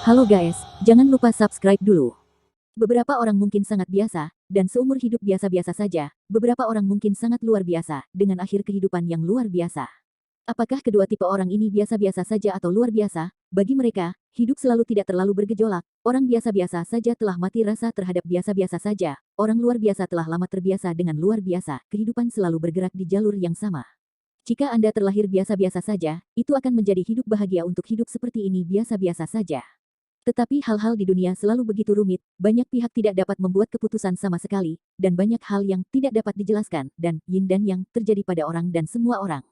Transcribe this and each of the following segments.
Halo guys, jangan lupa subscribe dulu. Beberapa orang mungkin sangat biasa, dan seumur hidup biasa-biasa saja, beberapa orang mungkin sangat luar biasa, dengan akhir kehidupan yang luar biasa. Apakah kedua tipe orang ini biasa-biasa saja atau luar biasa? Bagi mereka, hidup selalu tidak terlalu bergejolak. Orang biasa-biasa saja telah mati rasa terhadap biasa-biasa saja. Orang luar biasa telah lama terbiasa dengan luar biasa. Kehidupan selalu bergerak di jalur yang sama. Jika Anda terlahir biasa-biasa saja, itu akan menjadi hidup bahagia untuk hidup seperti ini biasa-biasa saja. Tetapi hal-hal di dunia selalu begitu rumit, banyak pihak tidak dapat membuat keputusan sama sekali, dan banyak hal yang tidak dapat dijelaskan, dan yin dan yang terjadi pada orang dan semua orang.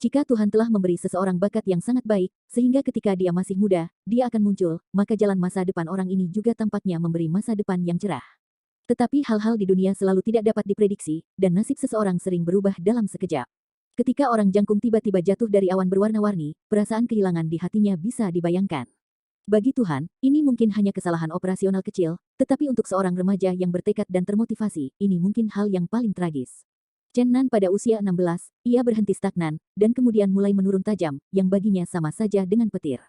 Jika Tuhan telah memberi seseorang bakat yang sangat baik, sehingga ketika dia masih muda, dia akan muncul, maka jalan masa depan orang ini juga tampaknya memberi masa depan yang cerah. Tetapi hal-hal di dunia selalu tidak dapat diprediksi, dan nasib seseorang sering berubah dalam sekejap. Ketika orang jangkung tiba-tiba jatuh dari awan berwarna-warni, perasaan kehilangan di hatinya bisa dibayangkan. Bagi Tuhan, ini mungkin hanya kesalahan operasional kecil, tetapi untuk seorang remaja yang bertekad dan termotivasi, ini mungkin hal yang paling tragis. Chen Nan pada usia 16, ia berhenti stagnan, dan kemudian mulai menurun tajam, yang baginya sama saja dengan petir.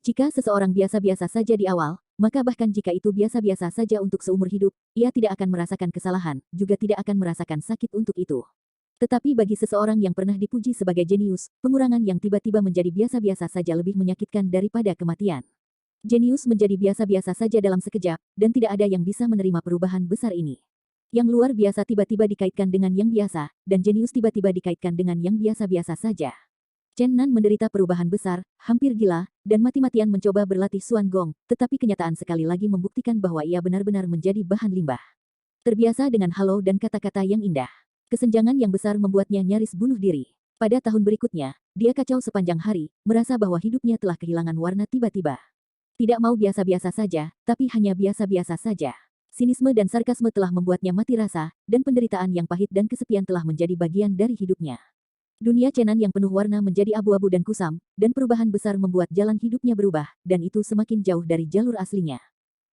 Jika seseorang biasa-biasa saja di awal, maka bahkan jika itu biasa-biasa saja untuk seumur hidup, ia tidak akan merasakan kesalahan, juga tidak akan merasakan sakit untuk itu. Tetapi bagi seseorang yang pernah dipuji sebagai jenius, pengurangan yang tiba-tiba menjadi biasa-biasa saja lebih menyakitkan daripada kematian. Jenius menjadi biasa-biasa saja dalam sekejap, dan tidak ada yang bisa menerima perubahan besar ini. Yang luar biasa tiba-tiba dikaitkan dengan yang biasa, dan jenius tiba-tiba dikaitkan dengan yang biasa-biasa saja. Chen Nan menderita perubahan besar, hampir gila, dan mati-matian mencoba berlatih Xuan Gong, tetapi kenyataan sekali lagi membuktikan bahwa ia benar-benar menjadi bahan limbah. Terbiasa dengan halo dan kata-kata yang indah. Kesenjangan yang besar membuatnya nyaris bunuh diri. Pada tahun berikutnya, dia kacau sepanjang hari, merasa bahwa hidupnya telah kehilangan warna tiba-tiba. Tidak mau biasa-biasa saja, tapi hanya biasa-biasa saja. Sinisme dan sarkasme telah membuatnya mati rasa, dan penderitaan yang pahit dan kesepian telah menjadi bagian dari hidupnya. Dunia Chen Nan yang penuh warna menjadi abu-abu dan kusam, dan perubahan besar membuat jalan hidupnya berubah, dan itu semakin jauh dari jalur aslinya.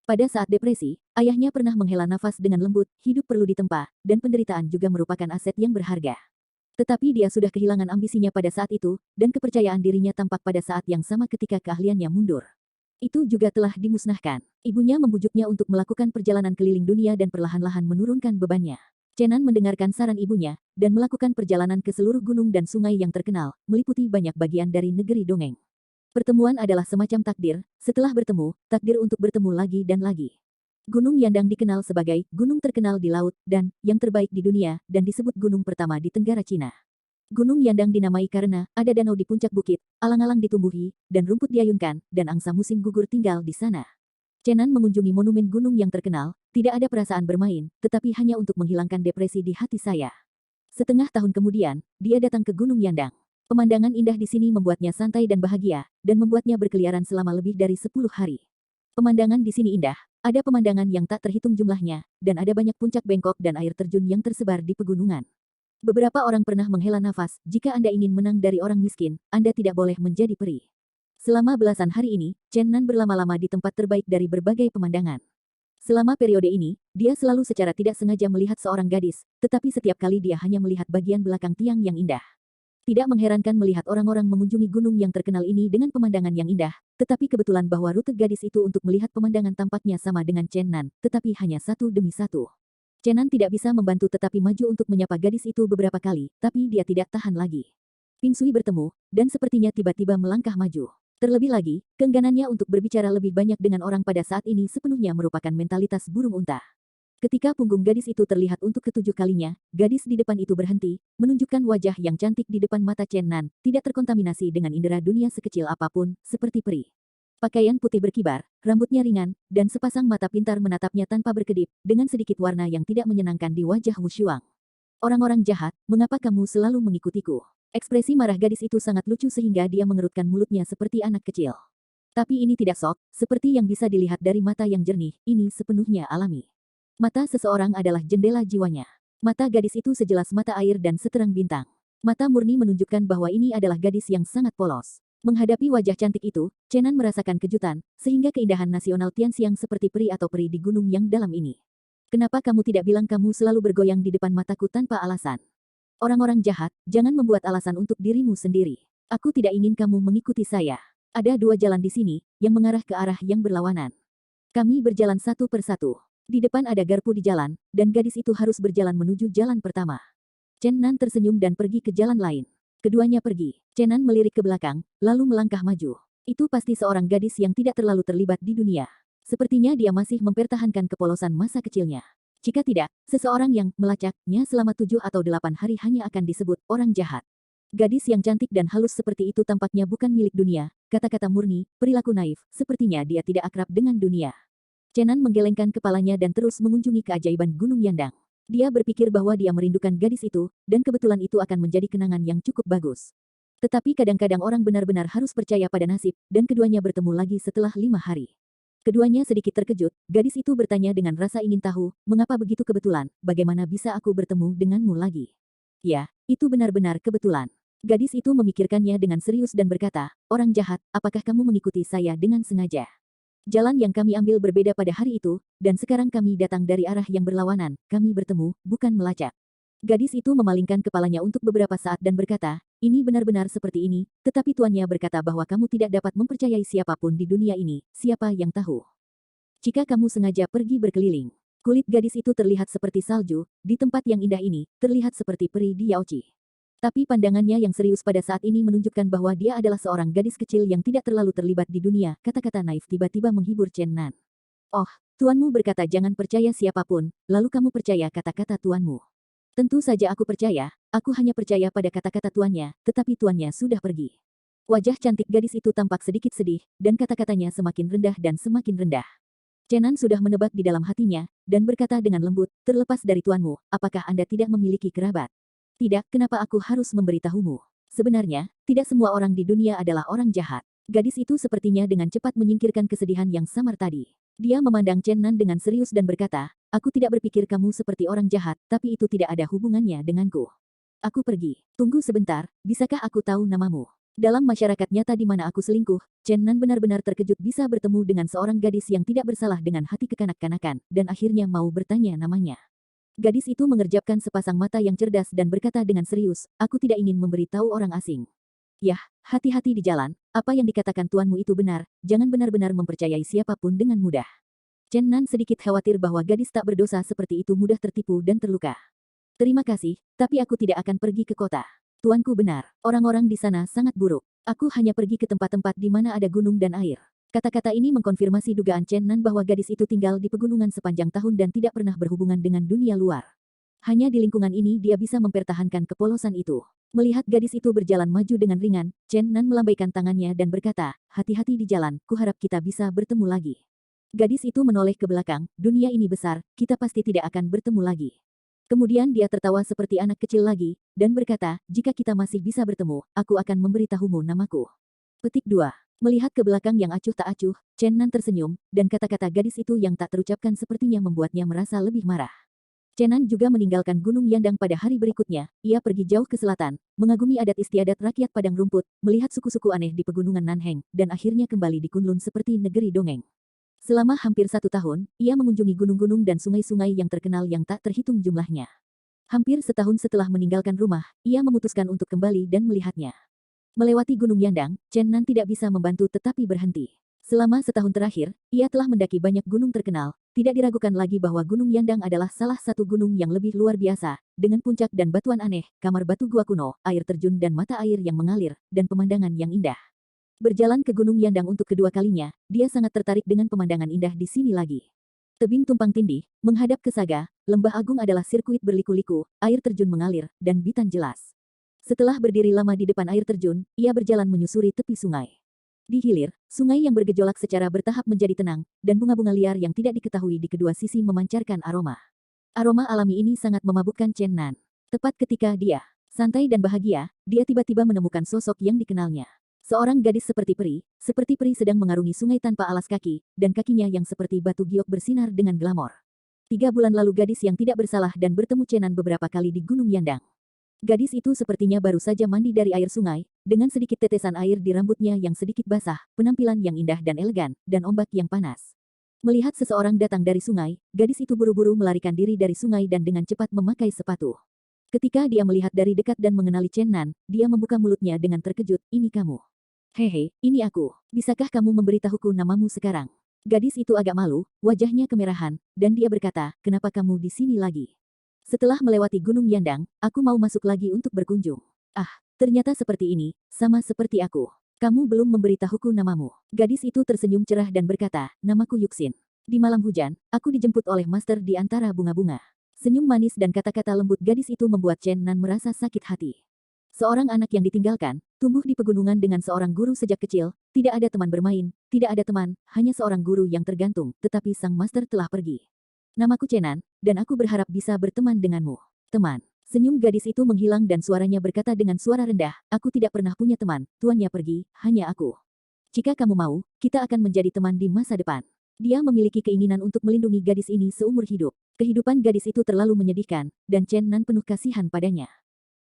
Pada saat depresi, ayahnya pernah menghela nafas dengan lembut, hidup perlu ditempa, dan penderitaan juga merupakan aset yang berharga. Tetapi dia sudah kehilangan ambisinya pada saat itu, dan kepercayaan dirinya tampak pada saat yang sama ketika keahliannya mundur. Itu juga telah dimusnahkan. Ibunya membujuknya untuk melakukan perjalanan keliling dunia dan perlahan-lahan menurunkan bebannya. Chen Nan mendengarkan saran ibunya, dan melakukan perjalanan ke seluruh gunung dan sungai yang terkenal, meliputi banyak bagian dari negeri dongeng. Pertemuan adalah semacam takdir, setelah bertemu, takdir untuk bertemu lagi dan lagi. Gunung Yandang dikenal sebagai gunung terkenal di laut, dan yang terbaik di dunia, dan disebut gunung pertama di Tenggara Cina. Gunung Yandang dinamai karena ada danau di puncak bukit, alang-alang ditumbuhi, dan rumput diayunkan, dan angsa musim gugur tinggal di sana. Chen Nan mengunjungi monumen gunung yang terkenal, tidak ada perasaan bermain, tetapi hanya untuk menghilangkan depresi di hati saya. Setengah tahun kemudian, dia datang ke Gunung Yandang. Pemandangan indah di sini membuatnya santai dan bahagia, dan membuatnya berkeliaran selama lebih dari 10 hari. Pemandangan di sini indah, ada pemandangan yang tak terhitung jumlahnya, dan ada banyak puncak bengkok dan air terjun yang tersebar di pegunungan. Beberapa orang pernah menghela nafas, jika Anda ingin menang dari orang miskin, Anda tidak boleh menjadi peri. Selama belasan hari ini, Chen Nan berlama-lama di tempat terbaik dari berbagai pemandangan. Selama periode ini, dia selalu secara tidak sengaja melihat seorang gadis, tetapi setiap kali dia hanya melihat bagian belakang tiang yang indah. Tidak mengherankan melihat orang-orang mengunjungi gunung yang terkenal ini dengan pemandangan yang indah, tetapi kebetulan bahwa rute gadis itu untuk melihat pemandangan tampaknya sama dengan Chen Nan, tetapi hanya satu demi satu. Chen Nan tidak bisa membantu tetapi maju untuk menyapa gadis itu beberapa kali, tapi dia tidak tahan lagi. Ping Sui bertemu, dan sepertinya tiba-tiba melangkah maju. Terlebih lagi, keengganannya untuk berbicara lebih banyak dengan orang pada saat ini sepenuhnya merupakan mentalitas burung unta. Ketika punggung gadis itu terlihat untuk ketujuh kalinya, gadis di depan itu berhenti, menunjukkan wajah yang cantik di depan mata Chen Nan, tidak terkontaminasi dengan indera dunia sekecil apapun, seperti peri. Pakaian putih berkibar, rambutnya ringan, dan sepasang mata pintar menatapnya tanpa berkedip, dengan sedikit warna yang tidak menyenangkan di wajah Wu Shuang. Orang-orang jahat, mengapa kamu selalu mengikutiku? Ekspresi marah gadis itu sangat lucu sehingga dia mengerutkan mulutnya seperti anak kecil. Tapi ini tidak sok, seperti yang bisa dilihat dari mata yang jernih, ini sepenuhnya alami. Mata seseorang adalah jendela jiwanya. Mata gadis itu sejelas mata air dan seterang bintang. Mata murni menunjukkan bahwa ini adalah gadis yang sangat polos. Menghadapi wajah cantik itu, Chen Nan merasakan kejutan, sehingga keindahan nasional Tianxiang seperti peri atau peri di gunung yang dalam ini. Kenapa kamu tidak bilang kamu selalu bergoyang di depan mataku tanpa alasan? Orang-orang jahat, jangan membuat alasan untuk dirimu sendiri. Aku tidak ingin kamu mengikuti saya. Ada dua jalan di sini, yang mengarah ke arah yang berlawanan. Kami berjalan satu persatu. Di depan ada garpu di jalan, dan gadis itu harus berjalan menuju jalan pertama. Chen Nan tersenyum dan pergi ke jalan lain. Keduanya pergi. Chen Nan melirik ke belakang, lalu melangkah maju. Itu pasti seorang gadis yang tidak terlalu terlibat di dunia. Sepertinya dia masih mempertahankan kepolosan masa kecilnya. Jika tidak, seseorang yang melacaknya selama 7 atau 8 hari hanya akan disebut orang jahat. Gadis yang cantik dan halus seperti itu tampaknya bukan milik dunia, kata-kata murni, perilaku naif, sepertinya dia tidak akrab dengan dunia. Chen Nan menggelengkan kepalanya dan terus mengunjungi keajaiban Gunung Yandang. Dia berpikir bahwa dia merindukan gadis itu, dan kebetulan itu akan menjadi kenangan yang cukup bagus. Tetapi kadang-kadang orang benar-benar harus percaya pada nasib, dan keduanya bertemu lagi setelah 5 hari. Keduanya sedikit terkejut, gadis itu bertanya dengan rasa ingin tahu, mengapa begitu kebetulan, bagaimana bisa aku bertemu denganmu lagi? Ya, itu benar-benar kebetulan. Gadis itu memikirkannya dengan serius dan berkata, orang jahat, apakah kamu mengikuti saya dengan sengaja? Jalan yang kami ambil berbeda pada hari itu, dan sekarang kami datang dari arah yang berlawanan, kami bertemu, bukan melacak. Gadis itu memalingkan kepalanya untuk beberapa saat dan berkata, ini benar-benar seperti ini, tetapi tuannya berkata bahwa kamu tidak dapat mempercayai siapapun di dunia ini, siapa yang tahu. Jika kamu sengaja pergi berkeliling, kulit gadis itu terlihat seperti salju, di tempat yang indah ini, terlihat seperti peri di Yaochi. Tapi pandangannya yang serius pada saat ini menunjukkan bahwa dia adalah seorang gadis kecil yang tidak terlalu terlibat di dunia, kata-kata naif tiba-tiba menghibur Chen Nan. Oh, tuanmu berkata jangan percaya siapapun, lalu kamu percaya kata-kata tuanmu. Tentu saja aku percaya, aku hanya percaya pada kata-kata tuannya, tetapi tuannya sudah pergi. Wajah cantik gadis itu tampak sedikit sedih, dan kata-katanya semakin rendah dan semakin rendah. Chen Nan sudah menebak di dalam hatinya, dan berkata dengan lembut, terlepas dari tuanmu, apakah Anda tidak memiliki kerabat? Tidak, kenapa aku harus memberitahumu? Sebenarnya, tidak semua orang di dunia adalah orang jahat. Gadis itu sepertinya dengan cepat menyingkirkan kesedihan yang samar tadi. Dia memandang Chen Nan dengan serius dan berkata, aku tidak berpikir kamu seperti orang jahat, tapi itu tidak ada hubungannya denganku. Aku pergi. Tunggu sebentar, bisakah aku tahu namamu? Dalam masyarakat nyata di mana aku selingkuh, Chen Nan benar-benar terkejut bisa bertemu dengan seorang gadis yang tidak bersalah dengan hati kekanak-kanakan, dan akhirnya mau bertanya namanya. Gadis itu mengerjapkan sepasang mata yang cerdas dan berkata dengan serius, aku tidak ingin memberitahu orang asing. Yah, hati-hati di jalan, apa yang dikatakan tuanmu itu benar, jangan benar-benar mempercayai siapapun dengan mudah. Chen Nan sedikit khawatir bahwa gadis tak berdosa seperti itu mudah tertipu dan terluka. Terima kasih, tapi aku tidak akan pergi ke kota. Tuanku benar, orang-orang di sana sangat buruk. Aku hanya pergi ke tempat-tempat di mana ada gunung dan air. Kata-kata ini mengkonfirmasi dugaan Chen Nan bahwa gadis itu tinggal di pegunungan sepanjang tahun dan tidak pernah berhubungan dengan dunia luar. Hanya di lingkungan ini dia bisa mempertahankan kepolosan itu. Melihat gadis itu berjalan maju dengan ringan, Chen Nan melambaikan tangannya dan berkata, hati-hati di jalan, kuharap kita bisa bertemu lagi. Gadis itu menoleh ke belakang, dunia ini besar, kita pasti tidak akan bertemu lagi. Kemudian dia tertawa seperti anak kecil lagi, dan berkata, jika kita masih bisa bertemu, aku akan memberitahumu namaku. Petik 2. Melihat ke belakang yang acuh tak acuh, Chen Nan tersenyum, dan kata-kata gadis itu yang tak terucapkan sepertinya membuatnya merasa lebih marah. Chen Nan juga meninggalkan Gunung Yandang pada hari berikutnya, ia pergi jauh ke selatan, mengagumi adat istiadat rakyat padang rumput, melihat suku-suku aneh di pegunungan Nanheng, dan akhirnya kembali di Kunlun seperti negeri dongeng. Selama hampir 1 tahun, ia mengunjungi gunung-gunung dan sungai-sungai yang terkenal yang tak terhitung jumlahnya. Hampir setahun setelah meninggalkan rumah, ia memutuskan untuk kembali dan melihatnya. Melewati Gunung Yandang, Chen Nan tidak bisa membantu tetapi berhenti. Selama setahun terakhir, ia telah mendaki banyak gunung terkenal, tidak diragukan lagi bahwa Gunung Yandang adalah salah satu gunung yang lebih luar biasa, dengan puncak dan batuan aneh, kamar batu gua kuno, air terjun dan mata air yang mengalir, dan pemandangan yang indah. Berjalan ke Gunung Yandang untuk kedua kalinya, dia sangat tertarik dengan pemandangan indah di sini lagi. Tebing tumpang tindih, menghadap ke Saga, lembah agung adalah sirkuit berliku-liku, air terjun mengalir, dan bitan jelas. Setelah berdiri lama di depan air terjun, ia berjalan menyusuri tepi sungai. Di hilir, sungai yang bergejolak secara bertahap menjadi tenang, dan bunga-bunga liar yang tidak diketahui di kedua sisi memancarkan aroma. Aroma alami ini sangat memabukkan Chen Nan. Tepat ketika dia santai dan bahagia, dia tiba-tiba menemukan sosok yang dikenalnya. Seorang gadis seperti peri sedang mengarungi sungai tanpa alas kaki, dan kakinya yang seperti batu giok bersinar dengan glamor. 3 bulan lalu gadis yang tidak bersalah dan bertemu Chen Nan beberapa kali di Gunung Yandang. Gadis itu sepertinya baru saja mandi dari air sungai, dengan sedikit tetesan air di rambutnya yang sedikit basah, penampilan yang indah dan elegan, dan ombak yang panas. Melihat seseorang datang dari sungai, gadis itu buru-buru melarikan diri dari sungai dan dengan cepat memakai sepatu. Ketika dia melihat dari dekat dan mengenali Chen Nan, dia membuka mulutnya dengan terkejut, ini kamu. Hehe, ini aku. Bisakah kamu memberitahuku namamu sekarang? Gadis itu agak malu, wajahnya kemerahan, dan dia berkata, kenapa kamu di sini lagi? Setelah melewati Gunung Yandang, aku mau masuk lagi untuk berkunjung. Ah, ternyata seperti ini, sama seperti aku. Kamu belum memberitahuku namamu. Gadis itu tersenyum cerah dan berkata, namaku Yuxin. Di malam hujan, aku dijemput oleh master di antara bunga-bunga. Senyum manis dan kata-kata lembut gadis itu membuat Chen Nan merasa sakit hati. Seorang anak yang ditinggalkan, tumbuh di pegunungan dengan seorang guru sejak kecil, tidak ada teman bermain, tidak ada teman, hanya seorang guru yang tergantung, tetapi sang master telah pergi. Namaku Chenan, dan aku berharap bisa berteman denganmu. Teman. Senyum gadis itu menghilang dan suaranya berkata dengan suara rendah, aku tidak pernah punya teman, tuannya pergi, hanya aku. Jika kamu mau, kita akan menjadi teman di masa depan. Dia memiliki keinginan untuk melindungi gadis ini seumur hidup. Kehidupan gadis itu terlalu menyedihkan, dan Chen Nan penuh kasihan padanya.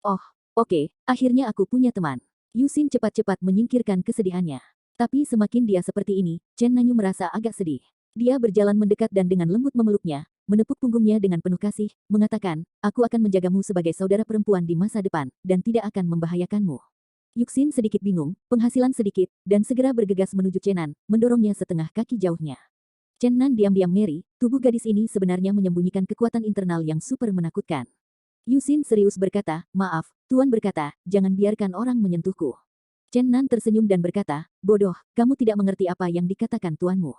Oh, oke, akhirnya aku punya teman. Yusin cepat-cepat menyingkirkan kesedihannya. Tapi semakin dia seperti ini, Chen Nanyu merasa agak sedih. Dia berjalan mendekat dan dengan lembut memeluknya, menepuk punggungnya dengan penuh kasih, mengatakan, aku akan menjagamu sebagai saudara perempuan di masa depan, dan tidak akan membahayakanmu. Yuxin sedikit bingung, penghasilan sedikit, dan segera bergegas menuju Chenan, mendorongnya setengah kaki jauhnya. Chenan diam-diam ngeri, tubuh gadis ini sebenarnya menyembunyikan kekuatan internal yang super menakutkan. Yusin serius berkata, maaf, Tuan berkata, jangan biarkan orang menyentuhku. Chen Nan tersenyum dan berkata, bodoh, kamu tidak mengerti apa yang dikatakan tuanmu.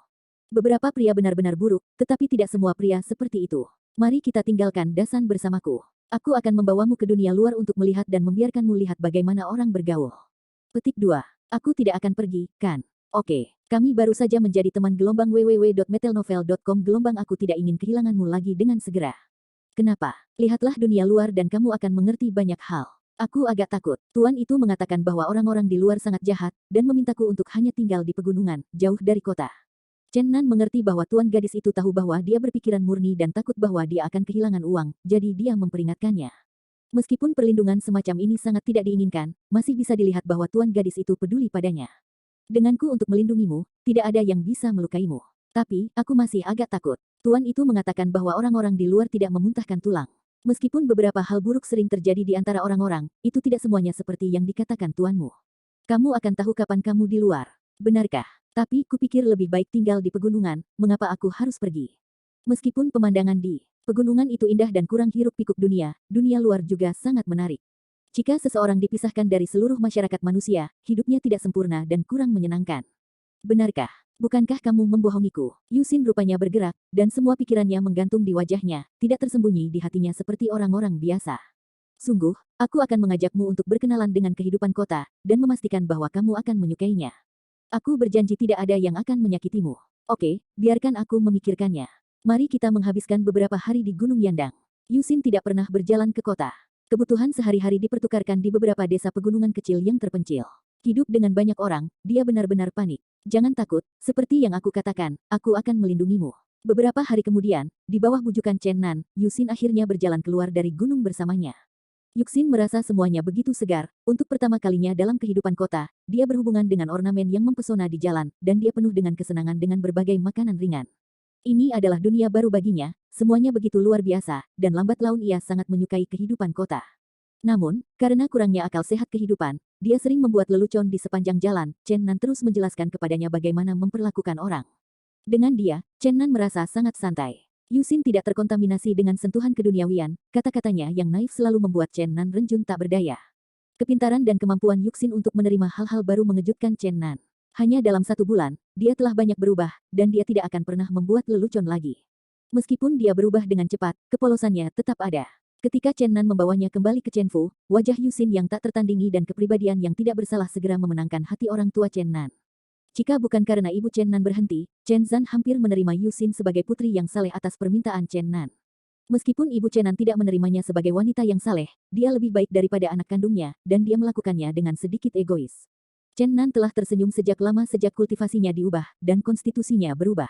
Beberapa pria benar-benar buruk, tetapi tidak semua pria seperti itu. Mari kita tinggalkan Dasan bersamaku. Aku akan membawamu ke dunia luar untuk melihat dan membiarkanmu lihat bagaimana orang bergaul. Petik 2. Aku tidak akan pergi, kan? Oke, kami baru saja menjadi teman gelombang www.metelnovel.com gelombang aku tidak ingin kehilanganmu lagi dengan segera. Kenapa? Lihatlah dunia luar dan kamu akan mengerti banyak hal. Aku agak takut. Tuan itu mengatakan bahwa orang-orang di luar sangat jahat, dan memintaku untuk hanya tinggal di pegunungan, jauh dari kota. Chen Nan mengerti bahwa tuan gadis itu tahu bahwa dia berpikiran murni dan takut bahwa dia akan kehilangan uang, jadi dia memperingatkannya. Meskipun perlindungan semacam ini sangat tidak diinginkan, masih bisa dilihat bahwa tuan gadis itu peduli padanya. Denganku untuk melindungimu, tidak ada yang bisa melukaimu. Tapi, aku masih agak takut. Tuan itu mengatakan bahwa orang-orang di luar tidak memuntahkan tulang. Meskipun beberapa hal buruk sering terjadi di antara orang-orang, itu tidak semuanya seperti yang dikatakan tuanmu. Kamu akan tahu kapan kamu di luar. Benarkah? Tapi kupikir lebih baik tinggal di pegunungan, mengapa aku harus pergi? Meskipun pemandangan di pegunungan itu indah dan kurang hiruk-pikuk dunia, dunia luar juga sangat menarik. Jika seseorang dipisahkan dari seluruh masyarakat manusia, hidupnya tidak sempurna dan kurang menyenangkan. Benarkah? Bukankah kamu membohongiku? Yusin rupanya bergerak, dan semua pikirannya menggantung di wajahnya, tidak tersembunyi di hatinya seperti orang-orang biasa. Sungguh, aku akan mengajakmu untuk berkenalan dengan kehidupan kota, dan memastikan bahwa kamu akan menyukainya. Aku berjanji tidak ada yang akan menyakitimu. Oke, biarkan aku memikirkannya. Mari kita menghabiskan beberapa hari di Gunung Yandang. Yusin tidak pernah berjalan ke kota. Kebutuhan sehari-hari dipertukarkan di beberapa desa pegunungan kecil yang terpencil. Hidup dengan banyak orang, dia benar-benar panik. Jangan takut, seperti yang aku katakan, aku akan melindungimu. Beberapa hari kemudian, di bawah bujukan Chen Nan, Yusin akhirnya berjalan keluar dari gunung bersamanya. Yuxin merasa semuanya begitu segar, untuk pertama kalinya dalam kehidupan kota, dia berhubungan dengan ornamen yang mempesona di jalan, dan dia penuh dengan kesenangan dengan berbagai makanan ringan. Ini adalah dunia baru baginya, semuanya begitu luar biasa, dan lambat laun ia sangat menyukai kehidupan kota. Namun, karena kurangnya akal sehat kehidupan, dia sering membuat lelucon di sepanjang jalan. Chen Nan terus menjelaskan kepadanya bagaimana memperlakukan orang. Dengan dia, Chen Nan merasa sangat santai. Yusin tidak terkontaminasi dengan sentuhan keduniawian, kata-katanya yang naif selalu membuat Chen Nan renjun tak berdaya. Kepintaran dan kemampuan Yuxin untuk menerima hal-hal baru mengejutkan Chen Nan. Hanya dalam 1 bulan, dia telah banyak berubah, dan dia tidak akan pernah membuat lelucon lagi. Meskipun dia berubah dengan cepat, kepolosannya tetap ada. Ketika Chen Nan membawanya kembali ke Chen Fu, wajah Yusin yang tak tertandingi dan kepribadian yang tidak bersalah segera memenangkan hati orang tua Chen Nan. Jika bukan karena ibu Chen Nan berhenti, Chen Zan hampir menerima Yusin sebagai putri yang saleh atas permintaan Chen Nan. Meskipun ibu Chen Nan tidak menerimanya sebagai wanita yang saleh, dia lebih baik daripada anak kandungnya, dan dia melakukannya dengan sedikit egois. Chen Nan telah tersenyum sejak lama sejak kultivasinya diubah, dan konstitusinya berubah.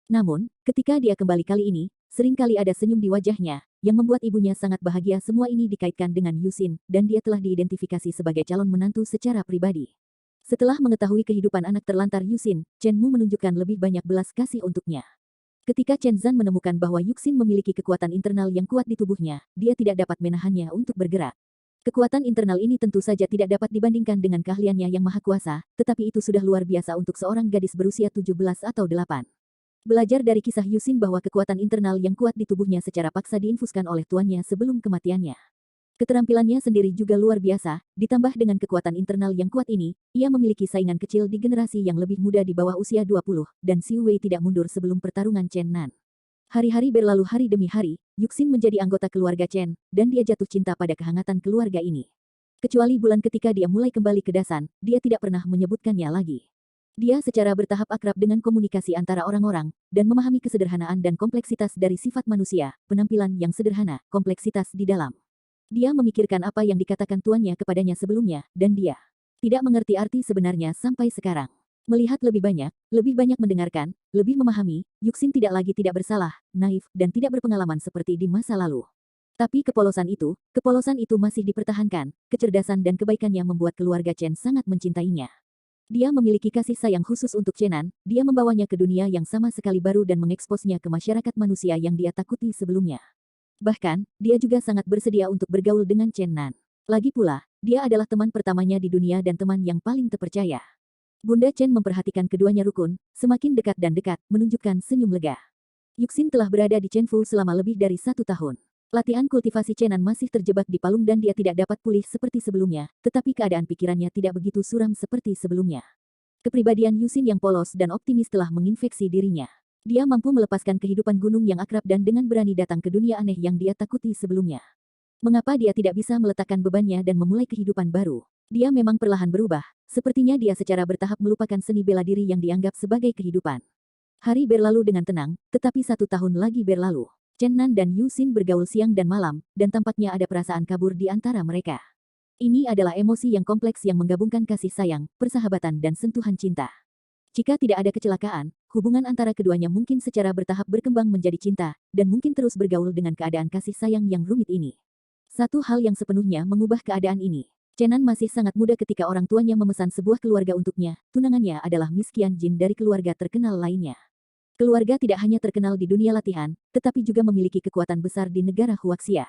Namun, ketika dia kembali kali ini, seringkali ada senyum di wajahnya, yang membuat ibunya sangat bahagia. Semua ini dikaitkan dengan Yusin, dan dia telah diidentifikasi sebagai calon menantu secara pribadi. Setelah mengetahui kehidupan anak terlantar Yusin, Chen Mu menunjukkan lebih banyak belas kasih untuknya. Ketika Chen Zan menemukan bahwa Yuxin memiliki kekuatan internal yang kuat di tubuhnya, dia tidak dapat menahannya untuk bergerak. Kekuatan internal ini tentu saja tidak dapat dibandingkan dengan keahliannya yang maha kuasa, tetapi itu sudah luar biasa untuk seorang gadis berusia 17 atau 8. Belajar dari kisah Yusin bahwa kekuatan internal yang kuat di tubuhnya secara paksa diinfuskan oleh tuannya sebelum kematiannya. Keterampilannya sendiri juga luar biasa, ditambah dengan kekuatan internal yang kuat ini, ia memiliki saingan kecil di generasi yang lebih muda di bawah usia 20, dan Xiu Wei tidak mundur sebelum pertarungan Chen Nan. Hari-hari berlalu hari demi hari, Yuxin menjadi anggota keluarga Chen, dan dia jatuh cinta pada kehangatan keluarga ini. Kecuali bulan ketika dia mulai kembali ke Dasan, dia tidak pernah menyebutkannya lagi. Dia secara bertahap akrab dengan komunikasi antara orang-orang, dan memahami kesederhanaan dan kompleksitas dari sifat manusia, penampilan yang sederhana, kompleksitas di dalam. Dia memikirkan apa yang dikatakan tuannya kepadanya sebelumnya, dan dia tidak mengerti arti sebenarnya sampai sekarang. Melihat lebih banyak mendengarkan, lebih memahami, Yuxin tidak lagi tidak bersalah, naif, dan tidak berpengalaman seperti di masa lalu. Tapi kepolosan itu masih dipertahankan, kecerdasan dan kebaikannya membuat keluarga Chen sangat mencintainya. Dia memiliki kasih sayang khusus untuk Chenan, dia membawanya ke dunia yang sama sekali baru dan mengeksposnya ke masyarakat manusia yang dia takuti sebelumnya. Bahkan, dia juga sangat bersedia untuk bergaul dengan Chenan. Lagi pula, dia adalah teman pertamanya di dunia dan teman yang paling terpercaya. Bunda Chen memperhatikan keduanya rukun, semakin dekat dan dekat, menunjukkan senyum lega. Yuxin telah berada di Chenfu selama lebih dari 1 tahun. Latihan kultivasi Chenan masih terjebak di palung dan dia tidak dapat pulih seperti sebelumnya, tetapi keadaan pikirannya tidak begitu suram seperti sebelumnya. Kepribadian Yuxin yang polos dan optimis telah menginfeksi dirinya. Dia mampu melepaskan kehidupan gunung yang akrab dan dengan berani datang ke dunia aneh yang dia takuti sebelumnya. Mengapa dia tidak bisa meletakkan bebannya dan memulai kehidupan baru? Dia memang perlahan berubah, sepertinya dia secara bertahap melupakan seni bela diri yang dianggap sebagai kehidupan. Hari berlalu dengan tenang, tetapi 1 tahun lagi berlalu. Chen Nan dan Yuxin bergaul siang dan malam, dan tampaknya ada perasaan kabur di antara mereka. Ini adalah emosi yang kompleks yang menggabungkan kasih sayang, persahabatan dan sentuhan cinta. Jika tidak ada kecelakaan, hubungan antara keduanya mungkin secara bertahap berkembang menjadi cinta, dan mungkin terus bergaul dengan keadaan kasih sayang yang rumit ini. Satu hal yang sepenuhnya mengubah keadaan ini. Chenan masih sangat muda ketika orang tuanya memesan sebuah keluarga untuknya, tunangannya adalah Miss Qianjin dari keluarga terkenal lainnya. Keluarga tidak hanya terkenal di dunia latihan, tetapi juga memiliki kekuatan besar di negara Huaxia.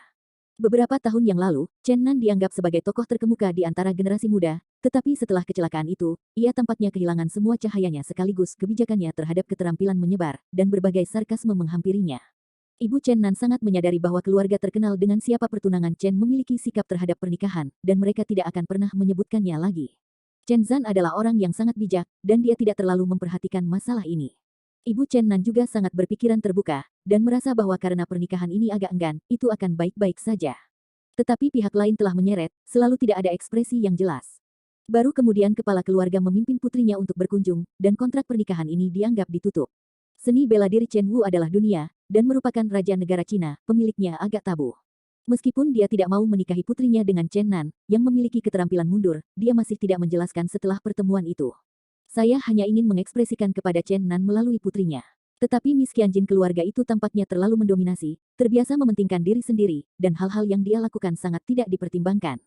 Beberapa tahun yang lalu, Chen Nan dianggap sebagai tokoh terkemuka di antara generasi muda, tetapi setelah kecelakaan itu, ia tampaknya kehilangan semua cahayanya sekaligus kebijakannya terhadap keterampilan menyebar, dan berbagai sarkasme menghampirinya. Ibu Chen Nan sangat menyadari bahwa keluarga terkenal dengan siapa pertunangan Chen memiliki sikap terhadap pernikahan, dan mereka tidak akan pernah menyebutkannya lagi. Chen Zan adalah orang yang sangat bijak, dan dia tidak terlalu memperhatikan masalah ini. Ibu Chen Nan juga sangat berpikiran terbuka, dan merasa bahwa karena pernikahan ini agak enggan, itu akan baik-baik saja. Tetapi pihak lain telah menyeret, selalu tidak ada ekspresi yang jelas. Baru kemudian kepala keluarga memimpin putrinya untuk berkunjung, dan kontrak pernikahan ini dianggap ditutup. Seni bela diri Chen Wu adalah dunia, dan merupakan raja negara Cina, pemiliknya agak tabu. Meskipun dia tidak mau menikahi putrinya dengan Chen Nan, yang memiliki keterampilan mundur, dia masih tidak menjelaskan setelah pertemuan itu. Saya hanya ingin mengekspresikan kepada Chen Nan melalui putrinya. Tetapi Miss Qianjin keluarga itu tampaknya terlalu mendominasi, terbiasa mementingkan diri sendiri, dan hal-hal yang dia lakukan sangat tidak dipertimbangkan.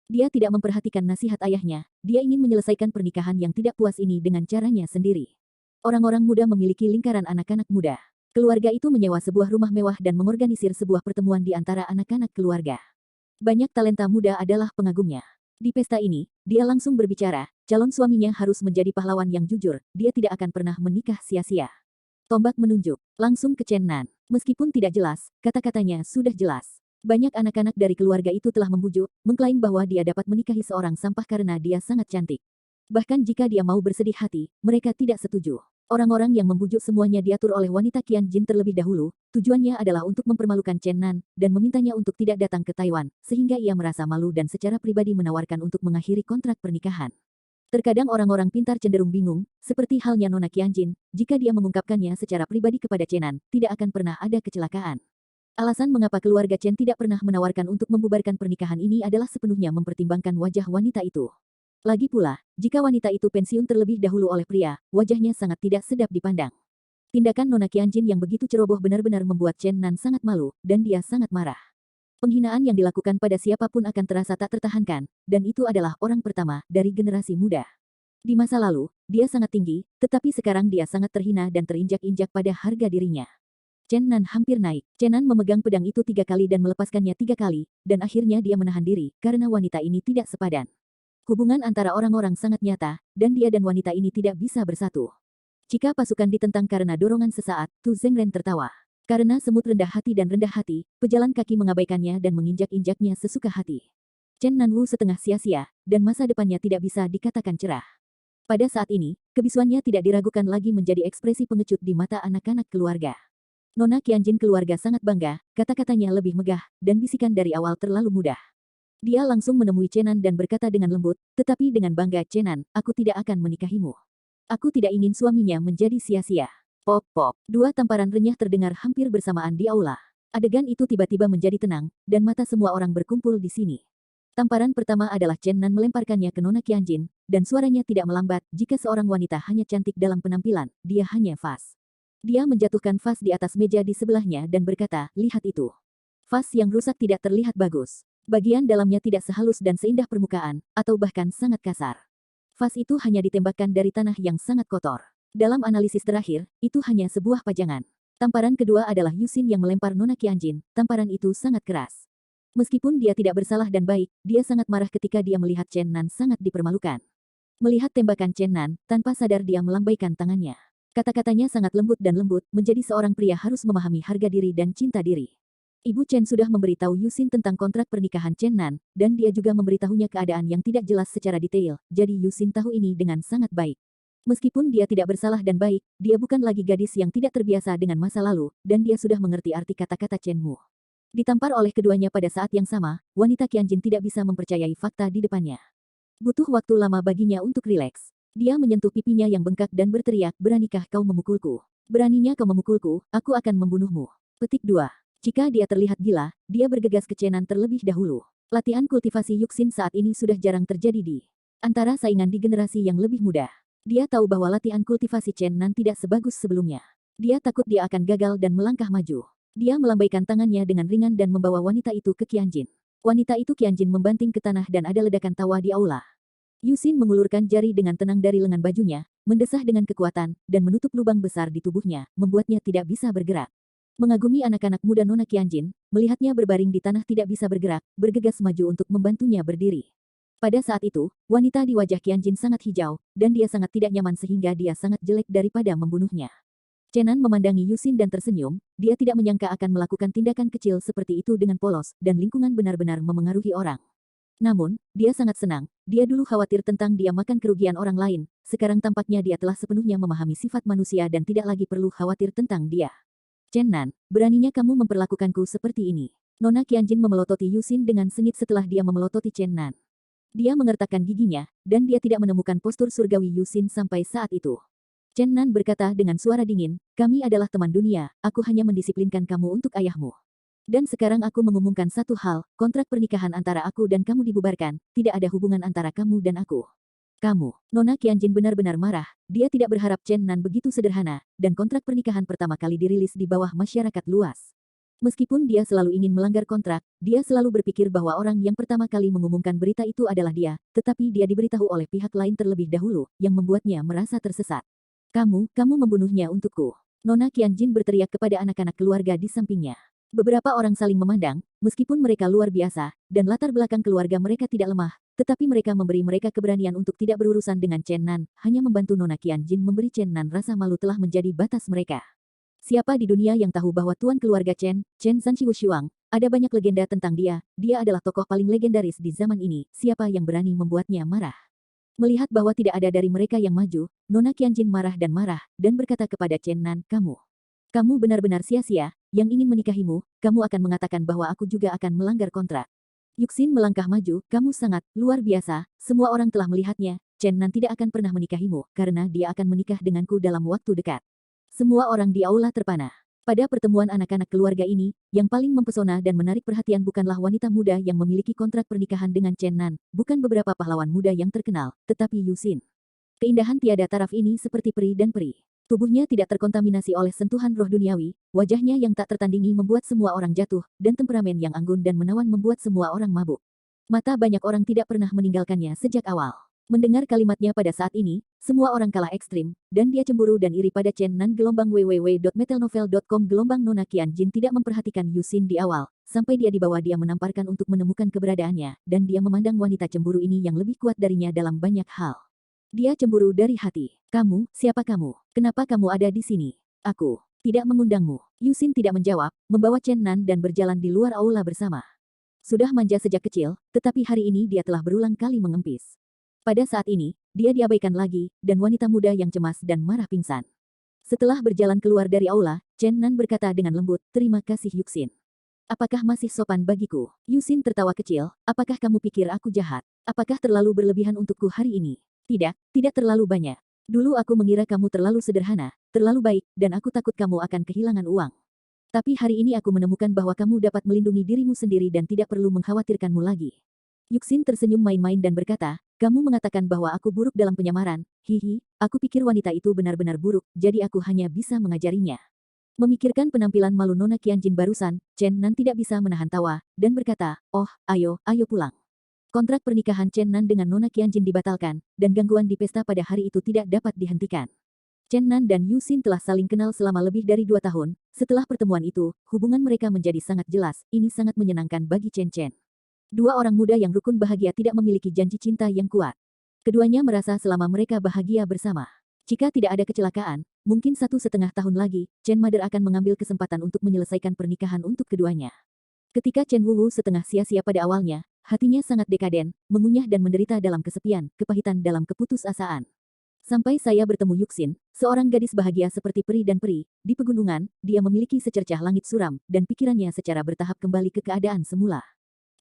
Dia tidak memperhatikan nasihat ayahnya, dia ingin menyelesaikan pernikahan yang tidak puas ini dengan caranya sendiri. Orang-orang muda memiliki lingkaran anak-anak muda. Keluarga itu menyewa sebuah rumah mewah dan mengorganisir sebuah pertemuan di antara anak-anak keluarga. Banyak talenta muda adalah pengagumnya. Di pesta ini, dia langsung berbicara, calon suaminya harus menjadi pahlawan yang jujur, dia tidak akan pernah menikah sia-sia. Tombak menunjuk, langsung ke Chen Nan. Meskipun tidak jelas, kata-katanya sudah jelas. Banyak anak-anak dari keluarga itu telah membujuk, mengklaim bahwa dia dapat menikahi seorang sampah karena dia sangat cantik. Bahkan jika dia mau bersedih hati, mereka tidak setuju. Orang-orang yang membujuk semuanya diatur oleh wanita Qianjin terlebih dahulu, tujuannya adalah untuk mempermalukan Chen Nan, dan memintanya untuk tidak datang ke Taiwan, sehingga ia merasa malu dan secara pribadi menawarkan untuk mengakhiri kontrak pernikahan. Terkadang orang-orang pintar cenderung bingung, seperti halnya Nona Qianjin, jika dia mengungkapkannya secara pribadi kepada Chen Nan, tidak akan pernah ada kecelakaan. Alasan mengapa keluarga Chen tidak pernah menawarkan untuk membubarkan pernikahan ini adalah sepenuhnya mempertimbangkan wajah wanita itu. Lagi pula, jika wanita itu pensiun terlebih dahulu oleh pria, wajahnya sangat tidak sedap dipandang. Tindakan Nona Qianjin yang begitu ceroboh benar-benar membuat Chen Nan sangat malu, dan dia sangat marah. Penghinaan yang dilakukan pada siapapun akan terasa tak tertahankan, dan itu adalah orang pertama dari generasi muda. Di masa lalu, dia sangat tinggi, tetapi sekarang dia sangat terhina dan terinjak-injak pada harga dirinya. Chen Nan hampir naik. Chen Nan memegang pedang itu 3 kali dan melepaskannya 3 kali, dan akhirnya dia menahan diri, karena wanita ini tidak sepadan. Hubungan antara orang-orang sangat nyata, dan dia dan wanita ini tidak bisa bersatu. Jika pasukan ditentang karena dorongan sesaat, Tu Zengren tertawa. Karena semut rendah hati dan rendah hati, pejalan kaki mengabaikannya dan menginjak-injaknya sesuka hati. Chen Nanwu setengah sia-sia, dan masa depannya tidak bisa dikatakan cerah. Pada saat ini, kebisuannya tidak diragukan lagi menjadi ekspresi pengecut di mata anak-anak keluarga. Nona Qianjin keluarga sangat bangga, kata-katanya lebih megah, dan bisikan dari awal terlalu mudah. Dia langsung menemui Chenan dan berkata dengan lembut, tetapi dengan bangga, Chenan, aku tidak akan menikahimu. Aku tidak ingin suaminya menjadi sia-sia. Pop pop, 2 tamparan renyah terdengar hampir bersamaan di aula. Adegan itu tiba-tiba menjadi tenang, dan mata semua orang berkumpul di sini. Tamparan pertama adalah Chenan melemparkannya ke Nona Qianjin, dan suaranya tidak melambat, jika seorang wanita hanya cantik dalam penampilan, dia hanya vas. Dia menjatuhkan vas di atas meja di sebelahnya dan berkata, lihat itu. Vas yang rusak tidak terlihat bagus. Bagian dalamnya tidak sehalus dan seindah permukaan, atau bahkan sangat kasar. Vas itu hanya ditembakkan dari tanah yang sangat kotor. Dalam analisis terakhir, itu hanya sebuah pajangan. Tamparan kedua adalah Yusin yang melempar Nona Qianjin, tamparan itu sangat keras. Meskipun dia tidak bersalah dan baik, dia sangat marah ketika dia melihat Chen Nan sangat dipermalukan. Melihat tembakan Chen Nan, tanpa sadar dia melambaikan tangannya. Kata-katanya sangat lembut dan lembut, menjadi seorang pria harus memahami harga diri dan cinta diri. Ibu Chen sudah memberitahu Yusin tentang kontrak pernikahan Chen Nan, dan dia juga memberitahunya keadaan yang tidak jelas secara detail, jadi Yusin tahu ini dengan sangat baik. Meskipun dia tidak bersalah dan baik, dia bukan lagi gadis yang tidak terbiasa dengan masa lalu, dan dia sudah mengerti arti kata-kata Chen Mu. Ditampar oleh keduanya pada saat yang sama, wanita Qianjin tidak bisa mempercayai fakta di depannya. Butuh waktu lama baginya untuk rileks. Dia menyentuh pipinya yang bengkak dan berteriak, beranikah kau memukulku? Beraninya kau memukulku, aku akan membunuhmu. Petik 2. Jika dia terlihat gila, dia bergegas ke Chenan terlebih dahulu. Latihan kultivasi Yuxin saat ini sudah jarang terjadi di antara saingan di generasi yang lebih muda. Dia tahu bahwa latihan kultivasi Chenan tidak sebagus sebelumnya. Dia takut dia akan gagal dan melangkah maju. Dia melambaikan tangannya dengan ringan dan membawa wanita itu ke Qianjin. Wanita itu Qianjin membanting ke tanah dan ada ledakan tawa di aula. Yusin mengulurkan jari dengan tenang dari lengan bajunya, mendesah dengan kekuatan, dan menutup lubang besar di tubuhnya, membuatnya tidak bisa bergerak. Mengagumi anak-anak muda Nona Qianjin, melihatnya berbaring di tanah tidak bisa bergerak, bergegas maju untuk membantunya berdiri. Pada saat itu, wanita di wajah Qianjin sangat hijau, dan dia sangat tidak nyaman sehingga dia sangat jelek daripada membunuhnya. Chenan memandangi Yusin dan tersenyum, dia tidak menyangka akan melakukan tindakan kecil seperti itu dengan polos, dan lingkungan benar-benar memengaruhi orang. Namun, dia sangat senang. Dia dulu khawatir tentang dia makan kerugian orang lain, sekarang tampaknya dia telah sepenuhnya memahami sifat manusia dan tidak lagi perlu khawatir tentang dia. Chen Nan, beraninya kamu memperlakukanku seperti ini. Nona Qianjin memelototi Yusin dengan sengit setelah dia memelototi Chen Nan. Dia mengertakkan giginya, dan dia tidak menemukan postur surgawi Yusin sampai saat itu. Chen Nan berkata dengan suara dingin, kami adalah teman dunia, aku hanya mendisiplinkan kamu untuk ayahmu. Dan sekarang aku mengumumkan satu hal, kontrak pernikahan antara aku dan kamu dibubarkan, tidak ada hubungan antara kamu dan aku. Kamu, Nona Qianjin benar-benar marah, dia tidak berharap Chen Nan begitu sederhana, dan kontrak pernikahan pertama kali dirilis di bawah masyarakat luas. Meskipun dia selalu ingin melanggar kontrak, dia selalu berpikir bahwa orang yang pertama kali mengumumkan berita itu adalah dia, tetapi dia diberitahu oleh pihak lain terlebih dahulu, yang membuatnya merasa tersesat. Kamu membunuhnya untukku. Nona Qianjin berteriak kepada anak-anak keluarga di sampingnya. Beberapa orang saling memandang, meskipun mereka luar biasa, dan latar belakang keluarga mereka tidak lemah, tetapi mereka memberi mereka keberanian untuk tidak berurusan dengan Chen Nan, hanya membantu Nona Qianjin memberi Chen Nan rasa malu telah menjadi batas mereka. Siapa di dunia yang tahu bahwa tuan keluarga Chen Zanxiwushuang, ada banyak legenda tentang dia adalah tokoh paling legendaris di zaman ini, siapa yang berani membuatnya marah? Melihat bahwa tidak ada dari mereka yang maju, Nona Qianjin marah, dan berkata kepada Chen Nan, kamu benar-benar sia-sia, yang ingin menikahimu, kamu akan mengatakan bahwa aku juga akan melanggar kontrak. Yuxin melangkah maju, kamu sangat luar biasa, semua orang telah melihatnya, Chen Nan tidak akan pernah menikahimu, karena dia akan menikah denganku dalam waktu dekat. Semua orang di aula terpana. Pada pertemuan anak-anak keluarga ini, yang paling mempesona dan menarik perhatian bukanlah wanita muda yang memiliki kontrak pernikahan dengan Chen Nan, bukan beberapa pahlawan muda yang terkenal, tetapi Yusin. Keindahan tiada taraf ini seperti peri dan peri. Tubuhnya tidak terkontaminasi oleh sentuhan roh duniawi, wajahnya yang tak tertandingi membuat semua orang jatuh, dan temperamen yang anggun dan menawan membuat semua orang mabuk. Mata banyak orang tidak pernah meninggalkannya sejak awal. Mendengar kalimatnya pada saat ini, semua orang kalah ekstrim, dan dia cemburu dan iri pada Chen Nan. www.metalnovel.com Nona Qianjin tidak memperhatikan Yusin di awal, sampai dia dibawa dia menamparkan untuk menemukan keberadaannya, dan dia memandang wanita cemburu ini yang lebih kuat darinya dalam banyak hal. Dia cemburu dari hati. Kamu, siapa kamu? Kenapa kamu ada di sini? Aku tidak mengundangmu. Yusin tidak menjawab, membawa Chen Nan dan berjalan di luar aula bersama. Sudah manja sejak kecil, tetapi hari ini dia telah berulang kali mengempis. Pada saat ini, dia diabaikan lagi, dan wanita muda yang cemas dan marah pingsan. Setelah berjalan keluar dari aula, Chen Nan berkata dengan lembut, "Terima kasih Yuxin. Apakah masih sopan bagiku?" Yusin tertawa kecil, "Apakah kamu pikir aku jahat? Apakah terlalu berlebihan untukku hari ini?" "Tidak, tidak terlalu banyak. Dulu aku mengira kamu terlalu sederhana, terlalu baik, dan aku takut kamu akan kehilangan uang. Tapi hari ini aku menemukan bahwa kamu dapat melindungi dirimu sendiri dan tidak perlu mengkhawatirkanmu lagi." Yuxin tersenyum main-main dan berkata, "Kamu mengatakan bahwa aku buruk dalam penyamaran. Hihi, aku pikir wanita itu benar-benar buruk, jadi aku hanya bisa mengajarinya." Memikirkan penampilan malu Nona Qianjin barusan, Chen Nan tidak bisa menahan tawa, dan berkata, "Oh, ayo pulang." Kontrak pernikahan Chen Nan dengan Nona Qianjin dibatalkan, dan gangguan di pesta pada hari itu tidak dapat dihentikan. Chen Nan dan Yusin telah saling kenal selama lebih dari 2 tahun. Setelah pertemuan itu, hubungan mereka menjadi sangat jelas. Ini sangat menyenangkan bagi Chen Chen. Dua orang muda yang rukun bahagia tidak memiliki janji cinta yang kuat. Keduanya merasa selama mereka bahagia bersama. Jika tidak ada kecelakaan, mungkin 1,5 tahun lagi, Chen Mother akan mengambil kesempatan untuk menyelesaikan pernikahan untuk keduanya. Ketika Chen Wuwu setengah sia-sia pada awalnya, hatinya sangat dekaden, mengunyah dan menderita dalam kesepian, kepahitan dalam keputusasaan. Sampai saya bertemu Yuxin, seorang gadis bahagia seperti peri dan peri, di pegunungan, dia memiliki secercah langit suram, dan pikirannya secara bertahap kembali ke keadaan semula.